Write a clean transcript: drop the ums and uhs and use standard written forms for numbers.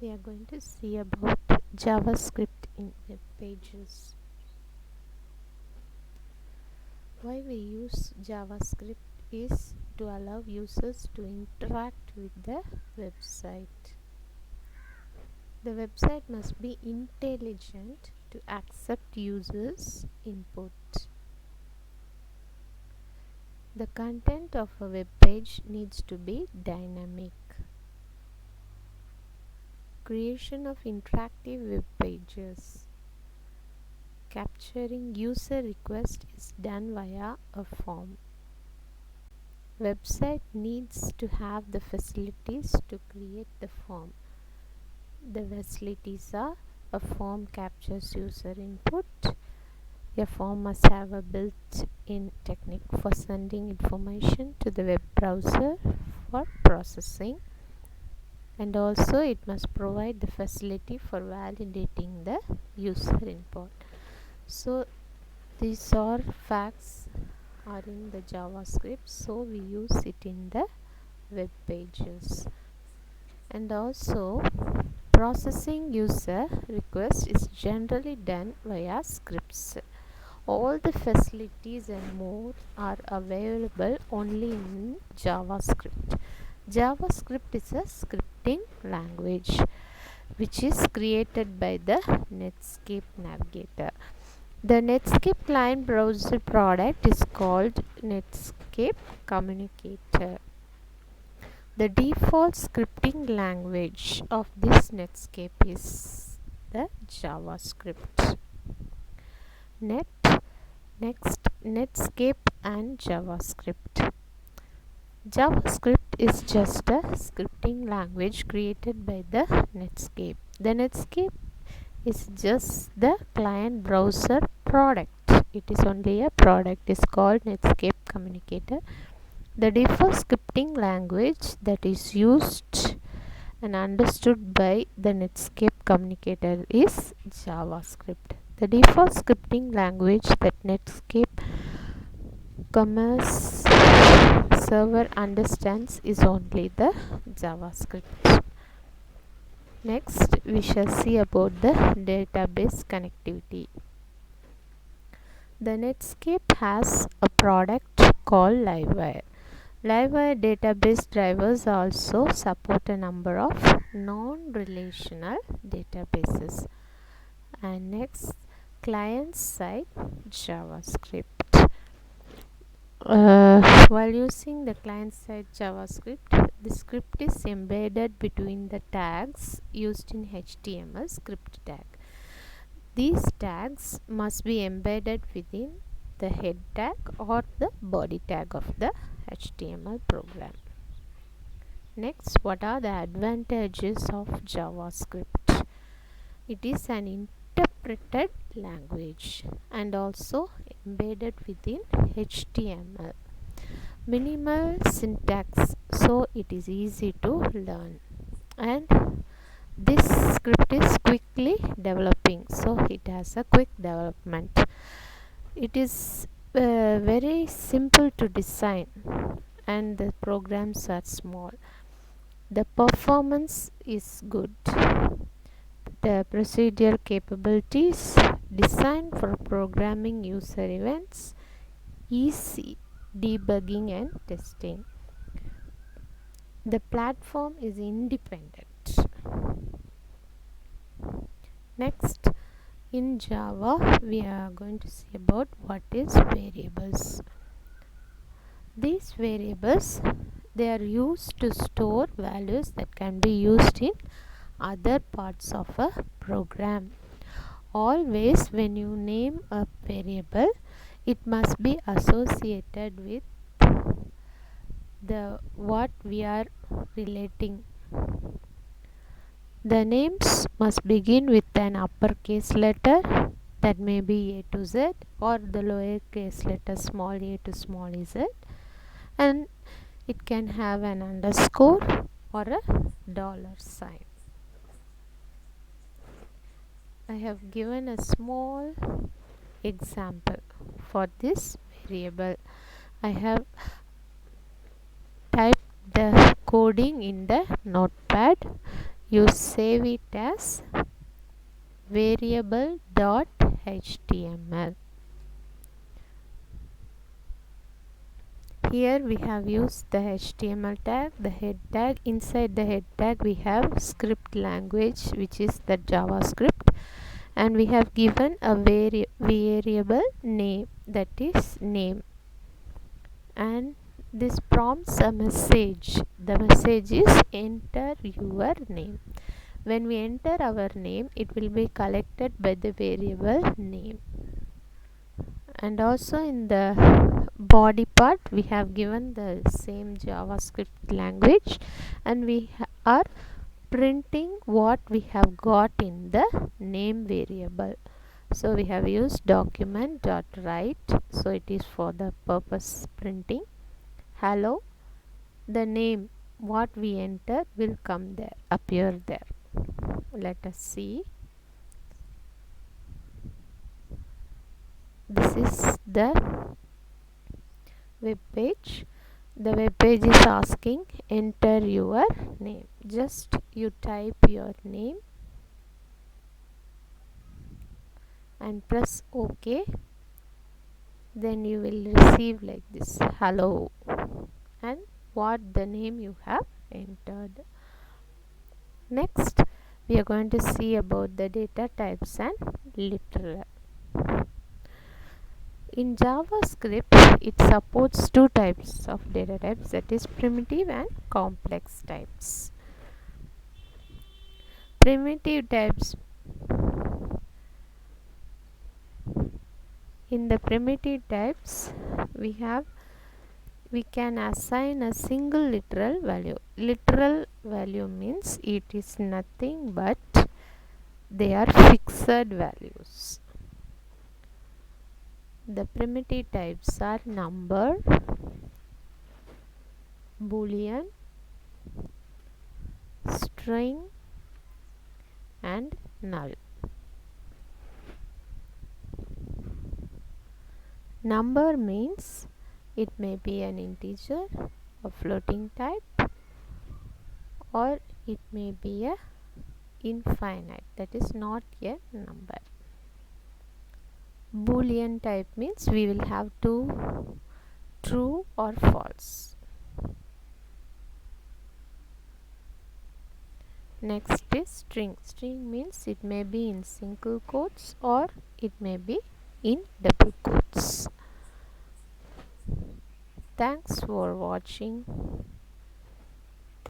We are going to see about JavaScript in web pages. Why we use JavaScript is to allow users to interact with the website. The website must be intelligent to accept users' input. The content of a web page needs to be dynamic. Creation of interactive web pages. Capturing user request is done via a form. Website needs to have the facilities to create the form. The facilities are: a form captures user input. A form must have a built-in technique for sending information to the web browser for processing, and also it must provide the facility for validating the user input. So these are facts are in the JavaScript, so we use it in the web pages. And also, processing user requests is generally done via scripts. All the facilities and more are available only in JavaScript. JavaScript is a scripting language which is created by the Netscape Navigator. The Netscape client browser product is called Netscape Communicator. The default scripting language of this Netscape is the JavaScript. Next, Netscape and JavaScript. JavaScript is just a scripting language created by the Netscape. The Netscape is just the client browser product. It is only a product. It's called Netscape Communicator. The default scripting language that is used and understood by the Netscape Communicator is JavaScript. The default scripting language that Netscape Commerce Server understands is only the JavaScript. Next, we shall see about the database connectivity. The Netscape has a product called Livewire. Livewire database drivers also support a number of non-relational databases. And next, client-side JavaScript. While using the client-side JavaScript, the script is embedded between the tags used in HTML script tag. These tags must be embedded within the head tag or the body tag of the HTML program. Next, what are the advantages of JavaScript? It is an interpreted language and also embedded within HTML. Minimal syntax, so it is easy to learn, and this script is quickly developing, so it has a quick development. It is very simple to design and the programs are small. The performance is good. The procedural capabilities designed for programming user events, easy debugging and testing. The platform is independent. Next, in Java we are going to see about what is variables. These variables, they are used to store values that can be used in other parts of a program. Always when you name a variable, it must be associated with the what we are relating. The names must begin with an uppercase letter, that may be A to Z, or the lowercase letter small a to small z, and it can have an underscore or a dollar sign. I have given a small example for this variable. I have typed the coding in the notepad. you save it as variable.html. Here we have used the HTML tag, the head tag. Inside the head tag we have script language, which is the JavaScript, and we have given a variable name, that is name, and this prompts a message. The message is enter your name. When we enter our name, it will be collected by the variable name. And also in the body part we have given the same JavaScript language, and we are printing what we have got in the name variable. So we have used document.write, so it is for the purpose printing. Hello, the name what we enter will come there, appear there. Let us see. This is the web page. The web page is asking enter your name. Just you type your name and press OK, then you will receive like this, hello, and what the name you have entered. Next we are going to see about the data types and literal. In JavaScript it supports two types of data types, that is primitive and complex types. Primitive types, in the primitive types we can assign a single literal value. Literal value means it is nothing but they are fixed values. The primitive types are number, boolean, string and null. Number means it may be an integer, a floating type, or it may be a infinite, that is not a number. Boolean type means we will have two, true or false. Next is string. String means it may be in single quotes or it may be in double quotes. Thanks for watching.